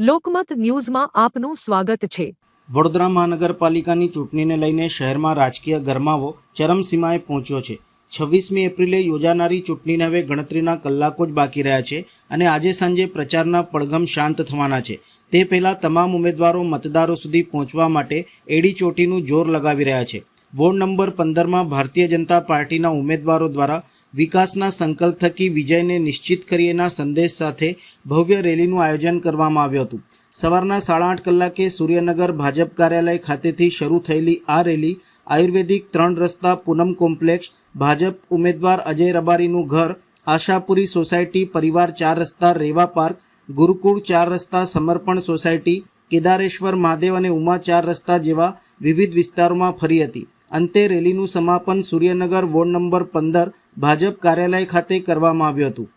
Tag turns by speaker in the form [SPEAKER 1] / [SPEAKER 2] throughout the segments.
[SPEAKER 1] લોકમત ન્યૂઝમાં આપનું સ્વાગત છે।
[SPEAKER 2] વડોદરા મહાનગરપાલિકાની ચૂંટણીને લઈને શહેરમાં રાજકીય ગરમાવો ચરમસીમાએ પહોંચ્યો છે। 26મી એપ્રિલે યોજાનારી ચૂંટણીને હવે ગણતરીના કલાકો જ બાકી રહ્યા છે અને આજે સાંજે પ્રચારના પડઘમ શાંત થવાના છે। તે પહેલાં તમામ ઉમેદવારો મતદારો સુધી પહોંચવા માટે એડી ચોટીનું જોર લગાવી રહ્યા છે। વોર્ડ નંબર 15માં ભારતીય જનતા પાર્ટીના ઉમેદવારો દ્વારા વિકાસના સંકલ્પ થકી વિજયને નિશ્ચિત કરીએના સંદેશ સાથે ભવ્ય રેલીનું આયોજન કરવામાં આવ્યું હતું। સવારના 8:30 કલાકે સૂર્યનગર ભાજપ કાર્યાલય ખાતેથી શરૂ થયેલી આ રેલી આયુર્વેદિક 3 રસ્તા પૂનમ કોમ્પ્લેક્સ, ભાજપ ઉમેદવાર અજય રબારીનું ઘર, આશાપુરી સોસાયટી, પરિવાર 4 રસ્તા, રેવા પાર્ક, ગુરુકુળ 4 રસ્તા, સમર્પણ સોસાયટી, કેદારેશ્વર મહાદેવ અને ઉમા 4 રસ્તા જેવા વિવિધ વિસ્તારોમાં ફરી હતી। અંતે રેલીનું સમાપન સૂર્યનગર વોર્ડ નંબર 15 ભાજપ કાર્યાલય ખાતે કરવામાં આવ્યું હતું।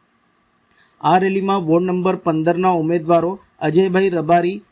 [SPEAKER 2] આ રેલીમાં વોર્ડ નંબર 15ના ઉમેદવારો અજયભાઈ રબારી,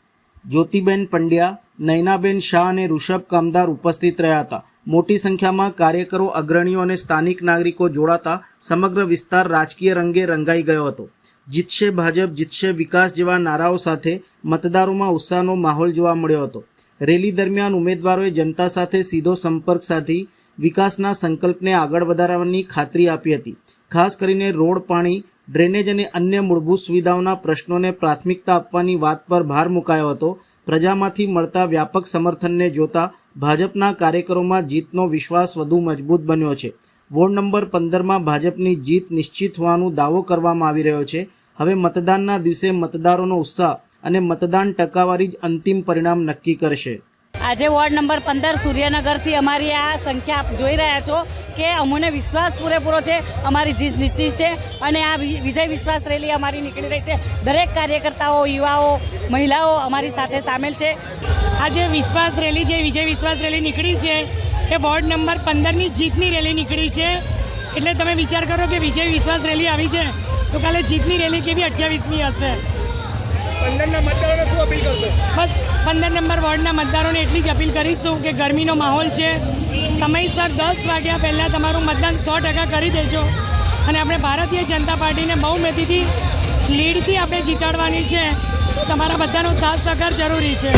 [SPEAKER 2] જ્યોતિબેન પંડ્યા, નયનાબેન શાહ અને ઋષભ કામદાર ઉપસ્થિત રહ્યા હતા। મોટી સંખ્યામાં કાર્યકરો, અગ્રણીઓ અને સ્થાનિક નાગરિકો જોડાતા સમગ્ર વિસ્તાર રાજકીય રંગે રંગાઈ ગયો હતો। જીતશે ભાજપ, જીતશે વિકાસ જેવા નારાઓ સાથે મતદારોમાં ઉત્સાહનો માહોલ જોવા મળ્યો હતો। રેલી દરમિયાન ઉમેદવારોએ જનતા સાથે સીધો સંપર્ક સાધી વિકાસના સંકલ્પને આગળ વધારવાની ખાતરી આપી હતી। ખાસ કરીને રોડ, પાણી, ડ્રેનેજ અને અન્ય મૂળભૂત સુવિધાઓના પ્રશ્નોને પ્રાથમિકતા આપવાની વાત પર ભાર મુકાયો હતો। પ્રજામાંથી મળતા વ્યાપક સમર્થનને જોતા ભાજપના કાર્યકરોમાં જીતનો વિશ્વાસ વધુ મજબૂત બન્યો છે। વોર્ડ નંબર 15માં ભાજપની જીત નિશ્ચિત હોવાનો દાવો કરવામાં આવી રહ્યો છે। હવે મતદાનના દિવસે મતદારોનો ઉત્સાહ અને મતદાન ટકાવારી જ અંતિમ પરિણામ નક્કી કરશે।
[SPEAKER 3] આજે વોર્ડ નંબર 15 સૂર્યનગરથી અમારી આ સંખ્યા આપ જોઈ રહ્યા છો કે અમને વિશ્વાસ પૂરેપૂરો છે, અમારી જીત નિશ્ચિત છે અને આ વિજય વિશ્વાસ રેલી અમારી નીકળી રહી છે। દરેક કાર્યકર્તાઓ, યુવાઓ, મહિલાઓ અમારી સાથે સામેલ છે।
[SPEAKER 4] આજે વિશ્વાસ રેલી જે વિજય વિશ્વાસ રેલી નીકળી છે એ વોર્ડ નંબર 15ની જીતની રેલી નીકળી છે। એટલે તમે વિચાર કરો કે વિજય વિશ્વાસ રેલી આવી છે તો કાલે જીતની રેલી કેવી 28મી હશે।
[SPEAKER 5] 15ના મતદારોને શું અપીલ કરશો?
[SPEAKER 4] બસ 15 નંબર વોર્ડના મતદારોને એટલી જ અપીલ કરીશું કે ગરમીનો માહોલ છે, સમયસર 10 વાગ્યા પહેલાં તમારું મતદાન 100% કરી દેજો અને આપણે ભારતીય જનતા પાર્ટીને બહુમતીથી લીડથી આપણે જીતાડવાની છે, તો તમારા બધાનો સાથ સહકાર જરૂરી છે।